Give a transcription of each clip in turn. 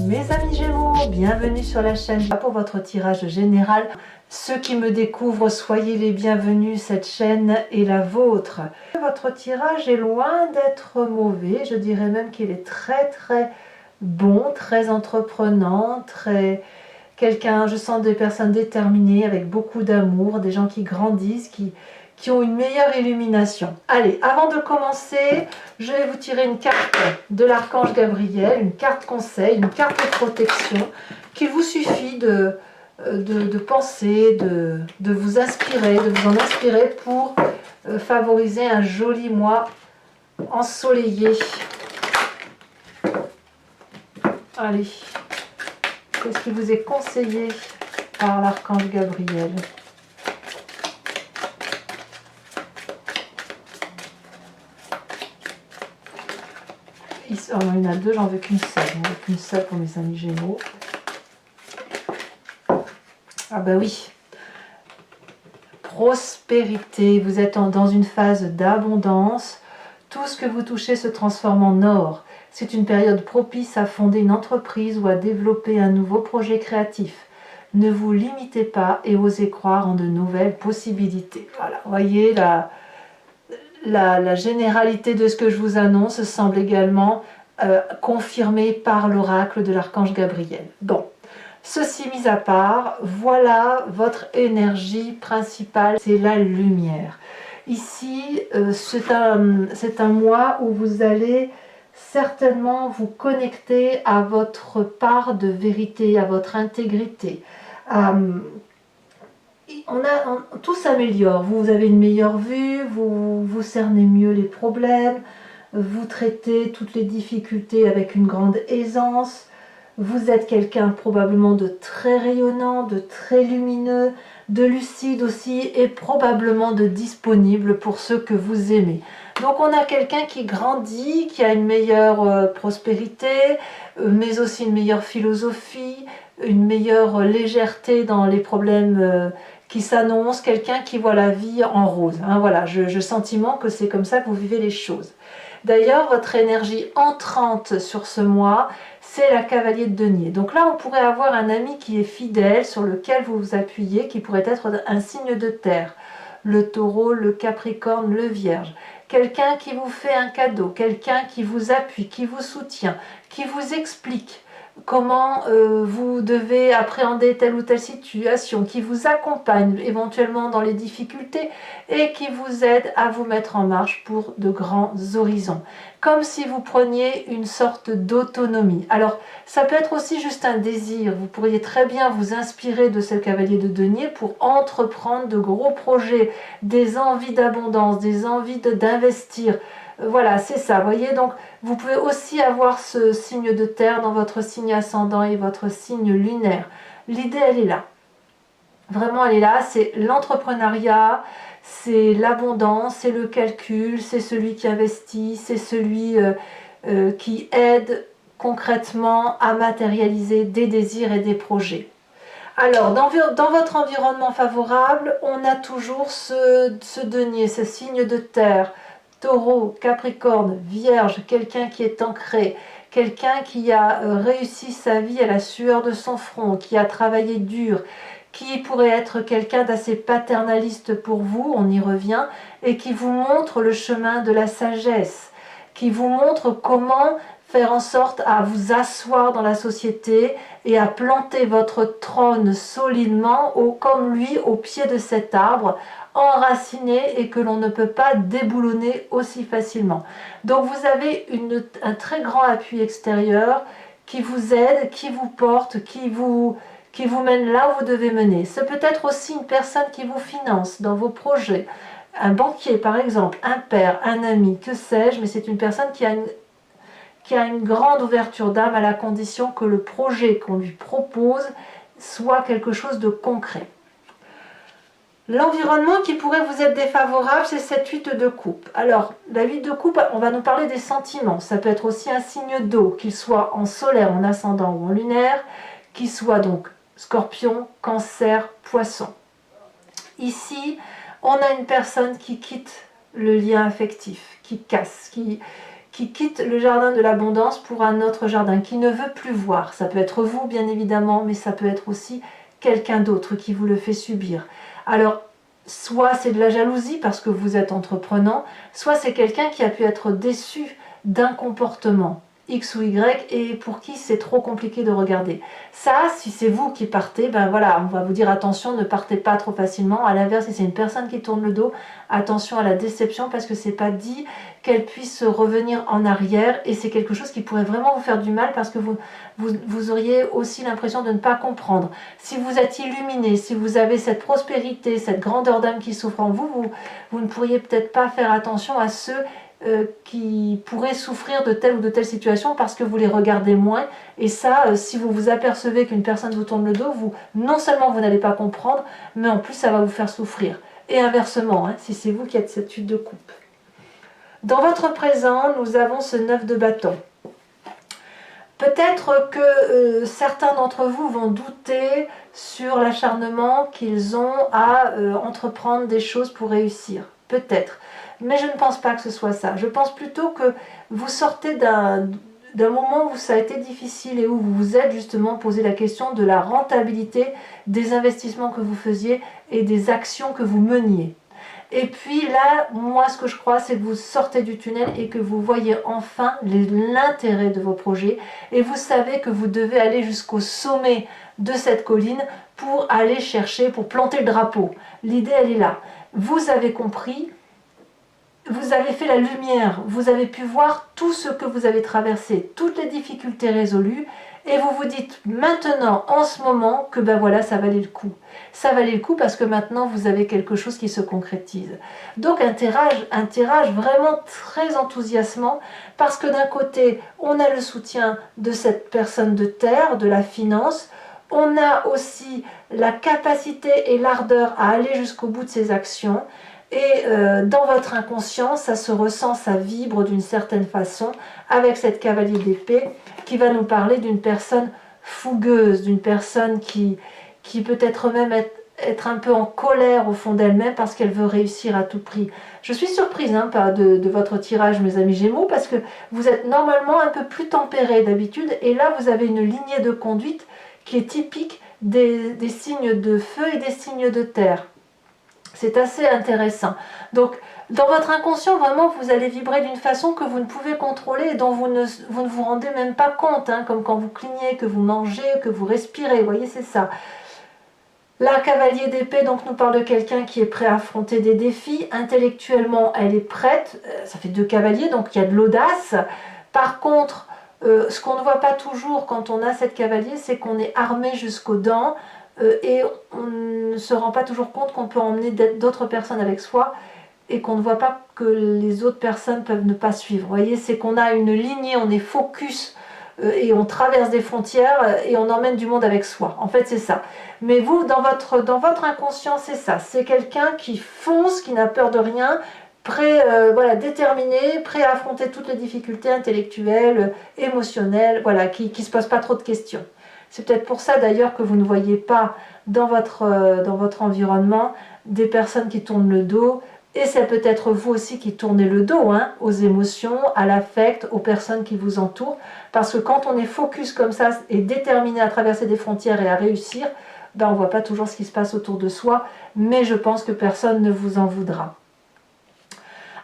Mes amis Gémeaux, bienvenue sur la chaîne pour votre tirage général. Ceux qui me découvrent, soyez les bienvenus, cette chaîne est la vôtre. Votre tirage est loin d'être mauvais, je dirais même qu'il est très bon, très entreprenant, je sens des personnes déterminées, avec beaucoup d'amour, des gens qui grandissent, qui ont une meilleure illumination. Allez, avant de commencer, je vais vous tirer une carte de l'archange Gabriel, une carte conseil, une carte de protection, qu'il vous suffit de penser, de vous inspirer, de vous en inspirer pour favoriser un joli mois ensoleillé. Allez, qu'est-ce qui vous est conseillé par l'archange Gabriel ? Oh, il y en a deux, j'en veux qu'une seule. J'en veux qu'une seule pour mes amis Gémeaux. Ah bah oui. Prospérité. Vous êtes dans une phase d'abondance. Tout ce que vous touchez se transforme en or. C'est une période propice à fonder une entreprise ou à développer un nouveau projet créatif. Ne vous limitez pas et osez croire en de nouvelles possibilités. Voilà, voyez la généralité de ce que je vous annonce semble également confirmée par l'oracle de l'archange Gabriel. Bon, ceci mis à part, voilà votre énergie principale, c'est la lumière. Ici, c'est un mois où vous allez certainement vous connecter à votre part de vérité, à votre intégrité. Tout s'améliore, vous avez une meilleure vue, vous cernez mieux les problèmes, vous traitez toutes les difficultés avec une grande aisance, vous êtes quelqu'un probablement de très rayonnant, de très lumineux, de lucide aussi et probablement de disponible pour ceux que vous aimez. Donc on a quelqu'un qui grandit, qui a une meilleure prospérité, mais aussi une meilleure philosophie, une meilleure légèreté dans les problèmes qui s'annonce, quelqu'un qui voit la vie en rose. Hein, voilà, je sentiment que c'est comme ça que vous vivez les choses. D'ailleurs, votre énergie entrante sur ce mois, c'est la cavalier de denier. Donc là, on pourrait avoir un ami qui est fidèle, sur lequel vous vous appuyez, qui pourrait être un signe de terre. Le taureau, le capricorne, le vierge. Quelqu'un qui vous fait un cadeau, quelqu'un qui vous appuie, qui vous soutient, qui vous explique comment vous devez appréhender telle ou telle situation, qui vous accompagne éventuellement dans les difficultés et qui vous aide à vous mettre en marche pour de grands horizons. Comme si vous preniez une sorte d'autonomie. Alors, ça peut être aussi juste un désir. Vous pourriez très bien vous inspirer de ce cavalier de denier pour entreprendre de gros projets, des envies d'abondance, des envies d'investir. Voilà, c'est ça, vous voyez, donc vous pouvez aussi avoir ce signe de terre dans votre signe ascendant et votre signe lunaire. L'idée, elle est là. Vraiment, elle est là, c'est l'entrepreneuriat, c'est l'abondance, c'est le calcul, c'est celui qui investit, c'est celui qui aide concrètement à matérialiser des désirs et des projets. Alors, dans votre environnement favorable, on a toujours ce denier, ce signe de terre, Taureau, Capricorne, Vierge, quelqu'un qui est ancré, quelqu'un qui a réussi sa vie à la sueur de son front, qui a travaillé dur, qui pourrait être quelqu'un d'assez paternaliste pour vous, on y revient, et qui vous montre le chemin de la sagesse, qui vous montre comment faire en sorte à vous asseoir dans la société et à planter votre trône solidement, comme lui, au pied de cet arbre, enraciné et que l'on ne peut pas déboulonner aussi facilement. Donc vous avez un très grand appui extérieur qui vous aide, qui vous porte, qui vous mène là où vous devez mener. C'est peut-être aussi une personne qui vous finance dans vos projets. Un banquier par exemple, un père, un ami, que sais-je, mais c'est une personne qui a une grande ouverture d'âme à la condition que le projet qu'on lui propose soit quelque chose de concret. L'environnement qui pourrait vous être défavorable, c'est cette 8 de coupe. Alors, la 8 de coupe, on va nous parler des sentiments. Ça peut être aussi un signe d'eau, qu'il soit en solaire, en ascendant ou en lunaire, qu'il soit donc Scorpion, Cancer, Poisson. Ici, on a une personne qui quitte le lien affectif, qui casse, qui quitte le jardin de l'abondance pour un autre jardin, qui ne veut plus voir. Ça peut être vous, bien évidemment, mais ça peut être aussi quelqu'un d'autre qui vous le fait subir. Alors, soit c'est de la jalousie parce que vous êtes entreprenant, soit c'est quelqu'un qui a pu être déçu d'un comportement X ou Y et pour qui c'est trop compliqué de regarder. Ça, si c'est vous qui partez, ben voilà, on va vous dire attention, ne partez pas trop facilement. À l'inverse, si c'est une personne qui tourne le dos, attention à la déception parce que c'est pas dit qu'elle puisse revenir en arrière et c'est quelque chose qui pourrait vraiment vous faire du mal parce que vous auriez aussi l'impression de ne pas comprendre. Si vous êtes illuminé, si vous avez cette prospérité, cette grandeur d'âme qui s'offre en vous, vous ne pourriez peut-être pas faire attention à ceux qui pourraient souffrir de telle ou de telle situation parce que vous les regardez moins et ça, si vous vous apercevez qu'une personne vous tourne le dos, non seulement vous n'allez pas comprendre, mais en plus ça va vous faire souffrir. Et inversement, hein, si c'est vous qui êtes cette chute de coupe. Dans votre présent, nous avons ce 9 de bâton. Peut-être que certains d'entre vous vont douter sur l'acharnement qu'ils ont à entreprendre des choses pour réussir. Peut-être. Mais je ne pense pas que ce soit ça. Je pense plutôt que vous sortez d'un moment où ça a été difficile et où vous vous êtes justement posé la question de la rentabilité des investissements que vous faisiez et des actions que vous meniez. Et puis là, moi ce que je crois, c'est que vous sortez du tunnel et que vous voyez enfin l'intérêt de vos projets et vous savez que vous devez aller jusqu'au sommet de cette colline pour aller chercher, pour planter le drapeau. L'idée, elle est là. Vous avez compris. Vous avez fait la lumière, vous avez pu voir tout ce que vous avez traversé, toutes les difficultés résolues, et vous vous dites maintenant, en ce moment, que ben voilà, ça valait le coup. Ça valait le coup parce que maintenant, vous avez quelque chose qui se concrétise. Donc un tirage vraiment très enthousiasmant, parce que d'un côté, on a le soutien de cette personne de terre, de la finance, on a aussi la capacité et l'ardeur à aller jusqu'au bout de ses actions, et dans votre inconscient, ça se ressent, ça vibre d'une certaine façon avec cette cavalier d'épée qui va nous parler d'une personne fougueuse, d'une personne qui peut-être même être un peu en colère au fond d'elle-même parce qu'elle veut réussir à tout prix. Je suis surprise hein, de votre tirage, mes amis Gémeaux, parce que vous êtes normalement un peu plus tempérés d'habitude et là vous avez une lignée de conduite qui est typique des signes de feu et des signes de terre. C'est assez intéressant. Donc, dans votre inconscient, vraiment, vous allez vibrer d'une façon que vous ne pouvez contrôler et dont vous ne vous rendez même pas compte, hein, comme quand vous clignez, que vous mangez, que vous respirez. Vous voyez, c'est ça. La cavalier d'épée donc nous parle de quelqu'un qui est prêt à affronter des défis. Intellectuellement, elle est prête. Ça fait 2 cavaliers, donc il y a de l'audace. Par contre, ce qu'on ne voit pas toujours quand on a cette cavalier, c'est qu'on est armé jusqu'aux dents. Et on ne se rend pas toujours compte qu'on peut emmener d'autres personnes avec soi et qu'on ne voit pas que les autres personnes peuvent ne pas suivre. Vous voyez, c'est qu'on a une lignée, on est focus et on traverse des frontières et on emmène du monde avec soi. En fait, c'est ça. Mais vous, dans votre inconscient, c'est ça. C'est quelqu'un qui fonce, qui n'a peur de rien, prêt, voilà, déterminé, prêt à affronter toutes les difficultés intellectuelles, émotionnelles, voilà, qui ne se pose pas trop de questions. C'est peut-être pour ça d'ailleurs que vous ne voyez pas dans votre environnement des personnes qui tournent le dos. Et c'est peut-être vous aussi qui tournez le dos hein, aux émotions, à l'affect, aux personnes qui vous entourent. Parce que quand on est focus comme ça et déterminé à traverser des frontières et à réussir, ben on ne voit pas toujours ce qui se passe autour de soi. Mais je pense que personne ne vous en voudra.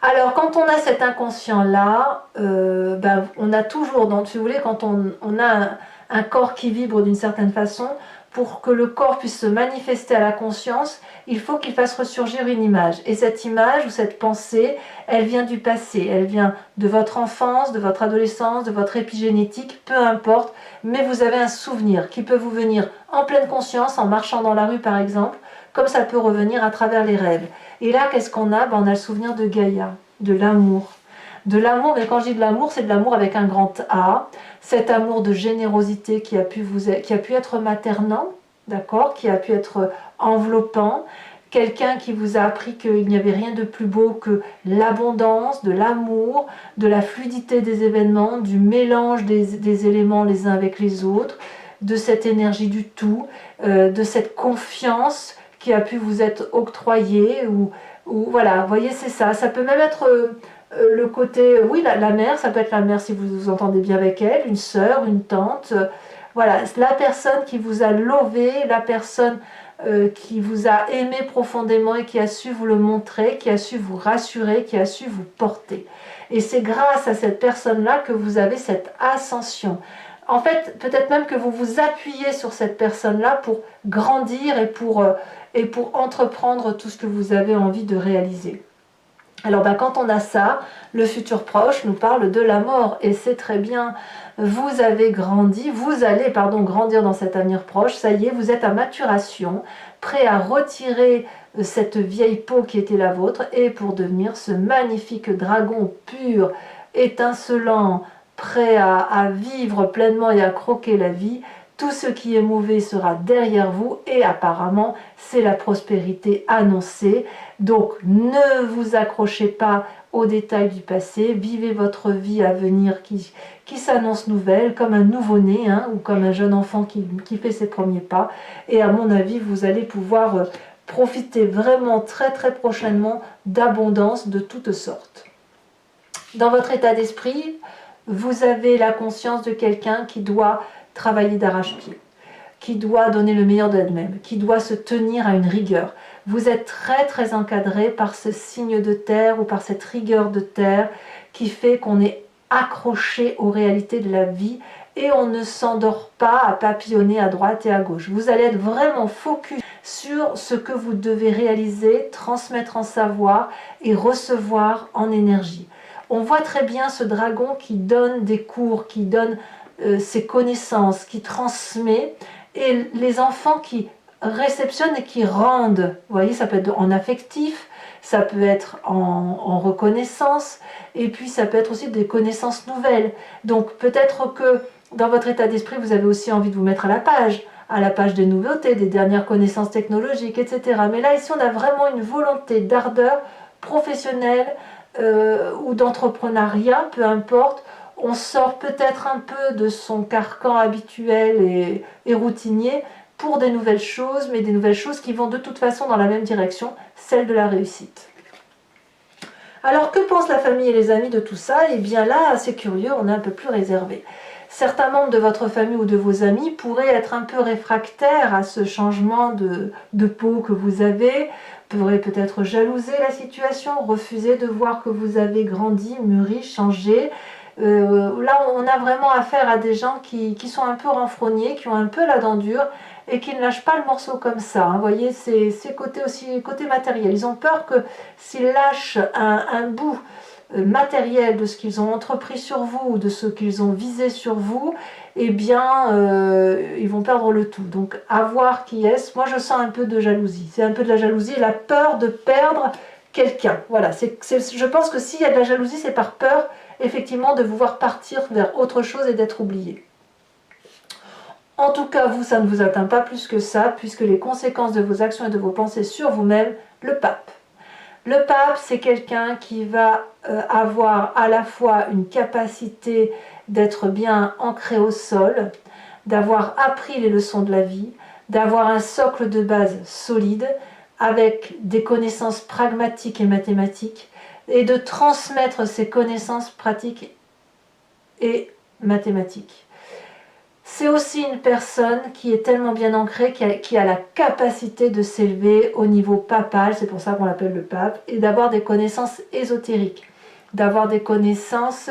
Alors quand on a cet inconscient-là, ben, on a toujours, donc, si vous voulez, quand on a un corps qui vibre d'une certaine façon, pour que le corps puisse se manifester à la conscience, il faut qu'il fasse ressurgir une image. Et cette image ou cette pensée, elle vient du passé, elle vient de votre enfance, de votre adolescence, de votre épigénétique, peu importe, mais vous avez un souvenir qui peut vous venir en pleine conscience, en marchant dans la rue par exemple, comme ça peut revenir à travers les rêves. Et là, qu'est-ce qu'on a? Ben, on a le souvenir de Gaïa, de l'amour. De l'amour, mais quand je dis de l'amour, c'est de l'amour avec un grand A, cet amour de générosité qui a pu être maternant, d'accord, qui a pu être enveloppant, quelqu'un qui vous a appris qu'il n'y avait rien de plus beau que l'abondance, de l'amour, de la fluidité des événements, du mélange des éléments les uns avec les autres, de cette énergie du tout, de cette confiance qui a pu vous être octroyée, ou voilà, vous voyez, c'est ça. Ça peut même être le côté, oui, la mère, ça peut être la mère si vous vous entendez bien avec elle, une sœur, une tante, voilà, la personne qui vous a lové, la personne qui vous a aimé profondément et qui a su vous le montrer, qui a su vous rassurer, qui a su vous porter. Et c'est grâce à cette personne-là que vous avez cette ascension. En fait, peut-être même que vous vous appuyez sur cette personne-là pour grandir et pour entreprendre tout ce que vous avez envie de réaliser. Alors quand on a ça, le futur proche nous parle de la mort et c'est très bien. Vous avez grandi, vous allez grandir dans cet avenir proche, ça y est, vous êtes à maturation, prêt à retirer cette vieille peau qui était la vôtre et pour devenir ce magnifique dragon pur, étincelant, prêt à vivre pleinement et à croquer la vie. Tout ce qui est mauvais sera derrière vous et apparemment c'est la prospérité annoncée. Donc ne vous accrochez pas aux détails du passé, vivez votre vie à venir qui s'annonce nouvelle, comme un nouveau-né ou comme un jeune enfant qui fait ses premiers pas. Et à mon avis, vous allez pouvoir profiter vraiment très très prochainement d'abondance de toutes sortes. Dans votre état d'esprit, vous avez la conscience de quelqu'un qui doit travailler d'arrache-pied, qui doit donner le meilleur d'elle-même, qui doit se tenir à une rigueur. Vous êtes très très encadré par ce signe de terre ou par cette rigueur de terre qui fait qu'on est accroché aux réalités de la vie et on ne s'endort pas à papillonner à droite et à gauche. Vous allez être vraiment focus sur ce que vous devez réaliser, transmettre en savoir et recevoir en énergie. On voit très bien ce dragon qui donne des cours, qui donne ses connaissances, qui transmet, et les enfants qui réceptionnent et qui rendent. Vous voyez, ça peut être en affectif, ça peut être en reconnaissance, et puis ça peut être aussi des connaissances nouvelles. Donc peut-être que dans votre état d'esprit, vous avez aussi envie de vous mettre à la page des nouveautés, des dernières connaissances technologiques, etc. Mais là, ici, on a vraiment une volonté d'ardeur professionnelle ou d'entrepreneuriat, peu importe. On sort peut-être un peu de son carcan habituel et routinier pour des nouvelles choses, mais des nouvelles choses qui vont de toute façon dans la même direction, celle de la réussite. Alors que pensent la famille et les amis de tout ça? Eh bien là, c'est curieux, on est un peu plus réservé. Certains membres de votre famille ou de vos amis pourraient être un peu réfractaires à ce changement de peau que vous avez, pourraient peut-être jalouser la situation, refuser de voir que vous avez grandi, mûri, changé. Là, on a vraiment affaire à des gens qui sont un peu renfrognés, qui ont un peu la dent dure et qui ne lâchent pas le morceau comme ça. Vous voyez, c'est côté matériel. Ils ont peur que s'ils lâchent un bout matériel de ce qu'ils ont entrepris sur vous ou de ce qu'ils ont visé sur vous, eh bien, ils vont perdre le tout. Donc, à voir qui est-ce. Moi, je sens un peu de jalousie. C'est un peu de la jalousie, la peur de perdre quelqu'un. Voilà, je pense que s'il y a de la jalousie, c'est par peur, effectivement, de vous voir partir vers autre chose et d'être oublié. En tout cas, vous, ça ne vous atteint pas plus que ça, puisque les conséquences de vos actions et de vos pensées sur vous-même, le pape. Le pape, c'est quelqu'un qui va avoir à la fois une capacité d'être bien ancré au sol, d'avoir appris les leçons de la vie, d'avoir un socle de base solide, avec des connaissances pragmatiques et mathématiques, et de transmettre ces connaissances pratiques et mathématiques. C'est aussi une personne qui est tellement bien ancrée, qui a la capacité de s'élever au niveau papal, c'est pour ça qu'on l'appelle le pape, et d'avoir des connaissances ésotériques, d'avoir des connaissances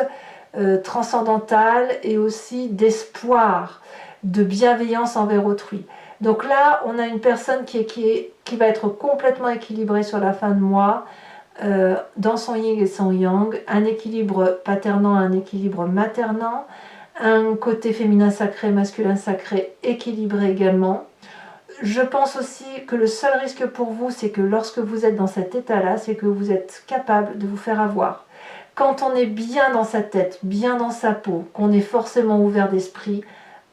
transcendantales et aussi d'espoir, de bienveillance envers autrui. Donc là, on a une personne qui va être complètement équilibrée sur la fin de mois, dans son yin et son yang, un équilibre paternant, un équilibre maternant, un côté féminin sacré, masculin sacré équilibré également. Je pense aussi que le seul risque pour vous, c'est que lorsque vous êtes dans cet état-là, c'est que vous êtes capable de vous faire avoir. Quand on est bien dans sa tête, bien dans sa peau, qu'on est forcément ouvert d'esprit,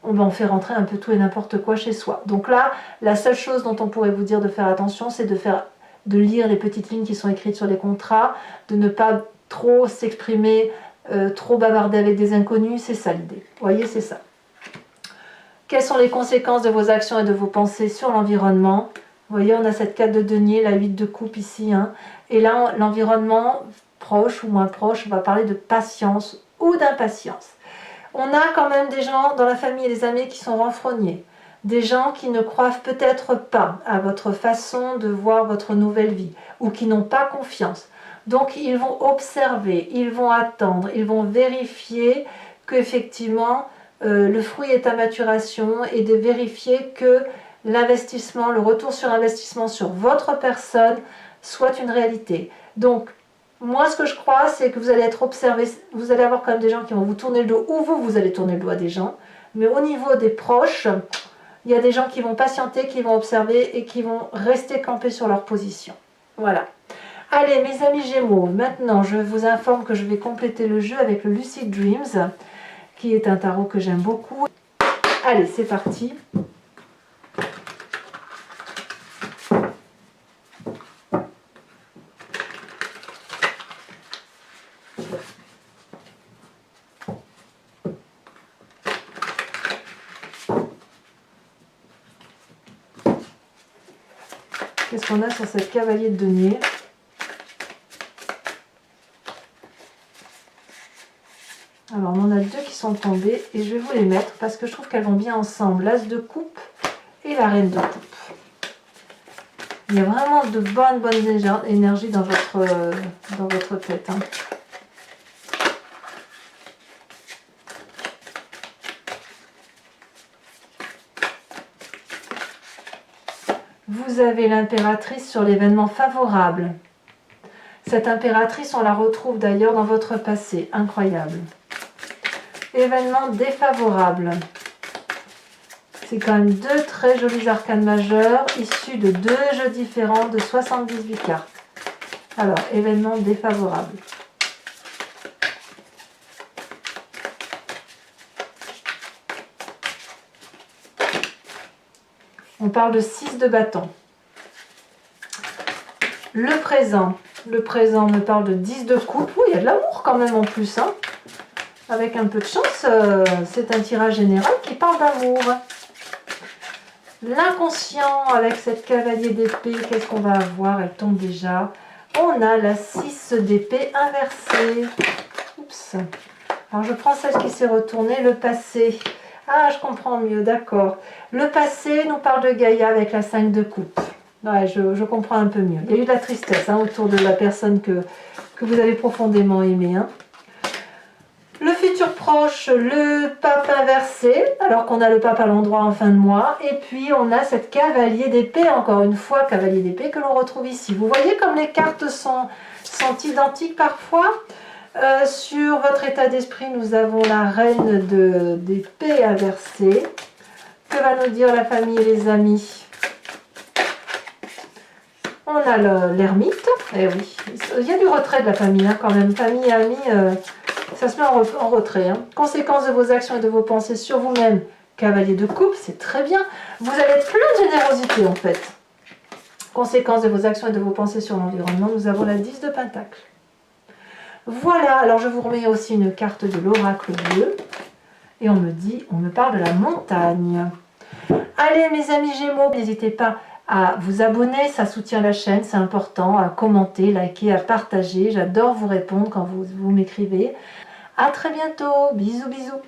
on fait rentrer un peu tout et n'importe quoi chez soi. Donc là, la seule chose dont on pourrait vous dire de faire attention, c'est de lire les petites lignes qui sont écrites sur les contrats, de ne pas trop s'exprimer, trop bavarder avec des inconnus, c'est ça l'idée. Vous voyez, c'est ça. Quelles sont les conséquences de vos actions et de vos pensées sur l'environnement? Vous voyez, on a cette 4 de denier, la 8 de coupe ici, et là, l'environnement, proche ou moins proche, on va parler de patience ou d'impatience. On a quand même des gens dans la famille et les amis qui sont renfrognés, des gens qui ne croient peut-être pas à votre façon de voir votre nouvelle vie ou qui n'ont pas confiance. Donc ils vont observer, ils vont attendre, ils vont vérifier qu'effectivement le fruit est à maturation et de vérifier que l'investissement, le retour sur investissement sur votre personne soit une réalité. Donc moi, ce que je crois, c'est que vous allez être observé, vous allez avoir quand même des gens qui vont vous tourner le dos, ou vous allez tourner le dos à des gens, mais au niveau des proches, il y a des gens qui vont patienter, qui vont observer et qui vont rester campés sur leur position. Voilà. Allez, mes amis Gémeaux, maintenant, je vous informe que je vais compléter le jeu avec le Lucid Dreams, qui est un tarot que j'aime beaucoup. Allez, c'est parti. Qu'est-ce qu'on a sur cette cavalier de denier? Alors, on en a deux qui sont tombées et je vais vous les mettre parce que je trouve qu'elles vont bien ensemble. L'as de coupe et la reine de coupe. Il y a vraiment de bonnes énergies dans votre tête. Hein. Vous avez l'impératrice sur l'événement favorable. Cette impératrice, on la retrouve d'ailleurs dans votre passé. Incroyable. Événement défavorable. C'est quand même deux très jolis arcanes majeurs issus de deux jeux différents de 78 cartes. Alors, événement défavorable. On parle de 6 de bâton. Le présent. Le présent me parle de 10 de coupe. Oui, il y a de l'amour quand même en plus. Hein. Avec un peu de chance, c'est un tirage général qui parle d'amour. L'inconscient avec cette cavalier d'épée, qu'est-ce qu'on va avoir? Elle tombe déjà. On a la 6 d'épée inversée. Oups. Alors je prends celle qui s'est retournée, le passé. Ah, je comprends mieux, d'accord. Le passé nous parle de Gaïa avec la 5 de coupe. Ouais, je comprends un peu mieux. Il y a eu de la tristesse hein, autour de la personne que vous avez profondément aimée. Hein. Le futur proche, le pape inversé, alors qu'on a le pape à l'endroit en fin de mois. Et puis on a cette cavalier d'épée, encore une fois, cavalier d'épée que l'on retrouve ici. Vous voyez comme les cartes sont identiques parfois. Sur votre état d'esprit, nous avons la reine d'épée inversée. Que va nous dire la famille et les amis? On a l'ermite. Eh oui, il y a du retrait de la famille hein, quand même. Famille et amis, ça se met en retrait. Hein. Conséquences de vos actions et de vos pensées sur vous-même. Cavalier de coupe, c'est très bien. Vous allez être plein de générosité en fait. Conséquences de vos actions et de vos pensées sur l'environnement. Nous avons la 10 de pentacle. Voilà, alors je vous remets aussi une carte de l'oracle bleu. Et on me parle de la montagne. Allez mes amis Gémeaux, n'hésitez pas à vous abonner, ça soutient la chaîne, c'est important, à commenter, liker, à partager. J'adore vous répondre quand vous m'écrivez. À très bientôt, bisous bisous.